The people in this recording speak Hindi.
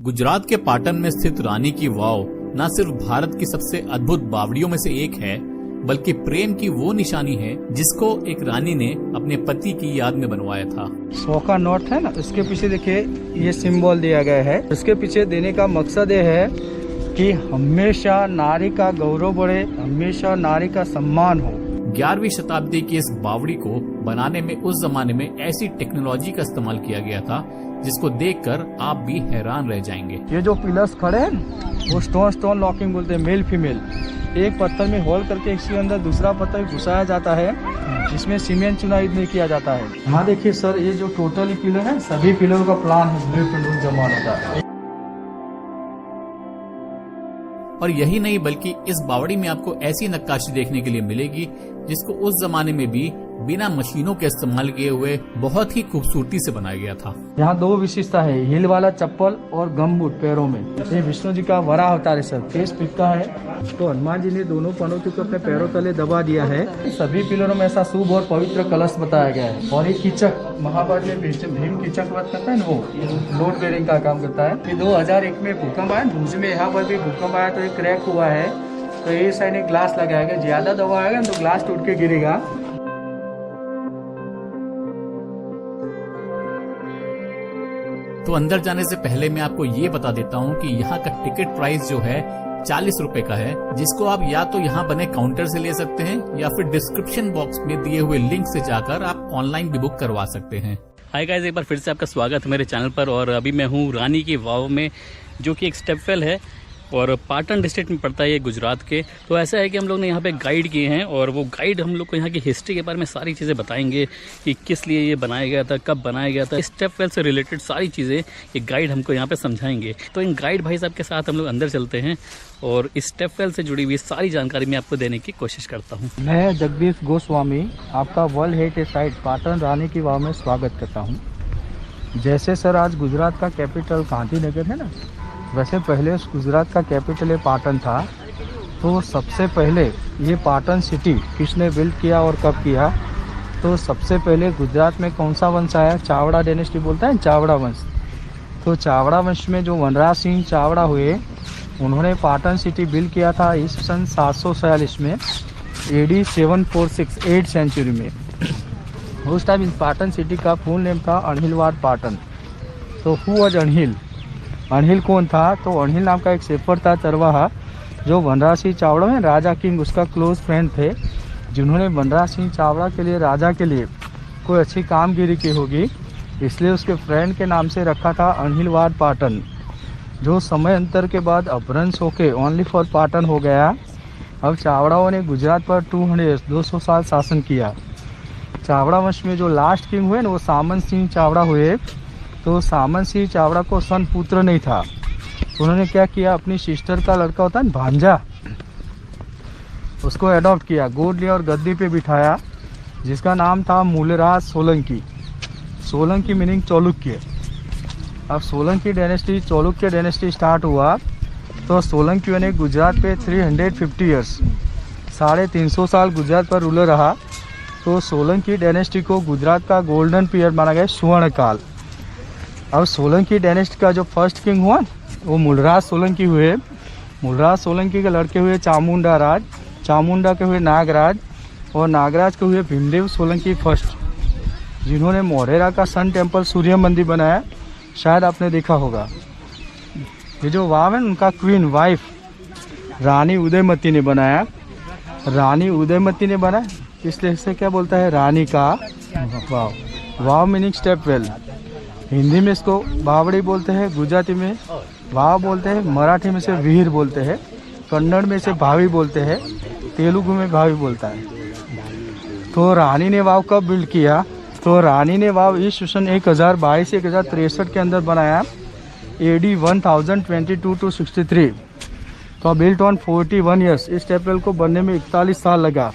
गुजरात के पाटन में स्थित रानी की वाव न सिर्फ भारत की सबसे अद्भुत बावड़ियों में से एक है, बल्कि प्रेम की वो निशानी है जिसको एक रानी ने अपने पति की याद में बनवाया था। 100 का नोट है ना, इसके पीछे देखिए ये सिंबल दिया गया है। इसके पीछे देने का मकसद ये है कि हमेशा नारी का गौरव बढ़े, हमेशा नारी का सम्मान हो। 11वीं शताब्दी की इस बावड़ी को बनाने में उस जमाने में ऐसी टेक्नोलॉजी का इस्तेमाल किया गया था जिसको देखकर आप भी हैरान रह जाएंगे। ये जो पिलर्स खड़े हैं वो स्टोन लॉकिंग बोलते हैं, मेल फीमेल। एक पत्थर में होल करके इसके अंदर दूसरा पत्थर घुसाया जाता है, जिसमें सीमेंट चुनाई नहीं किया जाता है। यहाँ देखिए सर, ये जो टोटली पिलर है सभी पिलरों का प्लान है, ब्लूप्रिंट उस जमाने का। और यही नहीं बल्कि इस बावड़ी में आपको ऐसी नक्काशी देखने के लिए मिलेगी जिसको उस जमाने में भी बिना मशीनों के इस्तेमाल किए हुए बहुत ही खूबसूरती से बनाया गया था। यहाँ दो विशेषता है, हिल वाला चप्पल और गमबूट पैरों में। ये विष्णु जी का वरा अवतार है सर, फेस पिक्का है। तो हनुमान जी ने दोनों पनौती को अपने पैरों तले दबा दिया है। सभी पिलरों में ऐसा शुभ और पवित्र कलश बताया गया है। और एक कीचक, महाभारत में भीम कीचक वध करता है ना, वो लोड बेरिंग का काम करता है। कि 2001 में भूकंप आया, भूज में यहाँ पर भी भूकंप आया तो एक क्रैक हुआ है, तो ये साइड एक ग्लास लगाया गया। ज्यादा दबाव आएगा तो ग्लास टूट के गिरेगा। तो अंदर जाने से पहले मैं आपको ये बता देता हूँ कि यहाँ का टिकट प्राइस जो है 40 रुपए का है, जिसको आप या तो यहाँ बने काउंटर से ले सकते हैं या फिर डिस्क्रिप्शन बॉक्स में दिए हुए लिंक से जाकर आप ऑनलाइन भी बुक करवा सकते हैं। हाय गाइस, एक बार फिर से आपका स्वागत है मेरे चैनल पर। और अभी मैं हूँ रानी की वाव में, जो कि एक स्टेपवेल है और पाटन डिस्ट्रिक्ट में पड़ता है ये गुजरात के। तो ऐसा है कि हम लोग ने यहाँ पे गाइड किए हैं और वो गाइड हम लोग को यहाँ की हिस्ट्री के बारे में सारी चीज़ें बताएंगे कि किस लिए ये बनाया गया था, कब बनाया गया था, स्टेपवेल से रिलेटेड सारी चीज़ें ये गाइड हमको यहाँ पे समझाएंगे। तो इन गाइड भाई साहब के साथ हम लोग अंदर चलते हैं और इस स्टेपवेल से जुड़ी हुई सारी जानकारी मैं आपको देने की कोशिश करता हूँ। मैं जगदीश गोस्वामी आपका वर्ल्ड हेरिटेज साइट पाटन रानी की वाव में स्वागत करता हूँ। जैसे सर आज गुजरात का कैपिटल गांधीनगर है ना, वैसे पहले उस गुजरात का कैपिटल ये पाटन था। तो सबसे पहले ये पाटन सिटी किसने बिल्ड किया और कब किया? तो सबसे पहले गुजरात में कौन सा वंश आया? चावड़ा डायनेस्टी बोलता है, चावड़ा वंश। तो चावड़ा वंश में जो वनराज सिंह चावड़ा हुए, उन्होंने पाटन सिटी बिल्ड किया था इस सन 746 में, AD 746 8th सेंचुरी में। उस टाइम इस पाटन सिटी का फुल नेम था अणहिलवाड़ पाटन। तो हु वाज अणहिल? अणहिल कौन था? तो अणहिल नाम का एक शेफर था, चरवाहा, जो वनराज सिंह चावड़ा में राजा किंग उसका क्लोज फ्रेंड थे, जिन्होंने वनराज सिंह चावड़ा के लिए, राजा के लिए कोई अच्छी कामगिरी की होगी, इसलिए उसके फ्रेंड के नाम से रखा था अणहिलवाड़ पाटन, जो समय अंतर के बाद अपभ्रंश होके ओनली फॉर पाटन हो गया। अब चावड़ाओं ने गुजरात पर 200 साल शासन किया। चावड़ा वंश में जो लास्ट किंग हुए ना, वो सामंत सिंह चावड़ा हुए। तो सामंत सिंह चावड़ा को सन पुत्र नहीं था, तो उन्होंने क्या किया, अपनी सिस्टर का लड़का होता है भांजा, उसको अडॉप्ट किया, गोद लिया और गद्दी पे बिठाया, जिसका नाम था मूलराज सोलंकी। सोलंकी मीनिंग चालुक्य। अब Solanki dynasty, Chalukya dynasty start हुआ तो सोलंकियों ने गुजरात पे 350 ईयर्स 350 साल गुजरात पर रूलर रहा। तो सोलंकी डायनेस्टी को गुजरात का गोल्डन पीरियड माना गया, स्वर्ण काल। अब सोलंकी डायनेस्टी का जो फर्स्ट किंग हुआ वो मूलराज सोलंकी हुए। मूलराज सोलंकी के लड़के हुए चामुंडा राज, चामुंडा के हुए नागराज, और नागराज के हुए भीमदेव सोलंकी फर्स्ट, जिन्होंने मोढेरा का सन टेम्पल सूर्य मंदिर बनाया, शायद आपने देखा होगा। ये जो वाव है उनका क्वीन वाइफ रानी उदयमती ने बनाया। रानी उदयमती ने बनाया, इसलिए इसे क्या बोलता है, रानी का वाव। वाव मीनिंग स्टेपवेल। हिंदी में इसको बावड़ी बोलते हैं, गुजराती में वाव बोलते हैं, मराठी में से वीर बोलते हैं, कन्नड़ में से भावी बोलते हैं, तेलुगु में भावी बोलता है। तो रानी ने वाव कब बिल्ड किया? तो रानी ने वाव ईस्वी सन 1022 से 1063 के अंदर बनाया, AD 1022 to 63। तो बिल्ट ऑन 41 ईयर्स। इस टेम्पल को बनने में 41 साल लगा।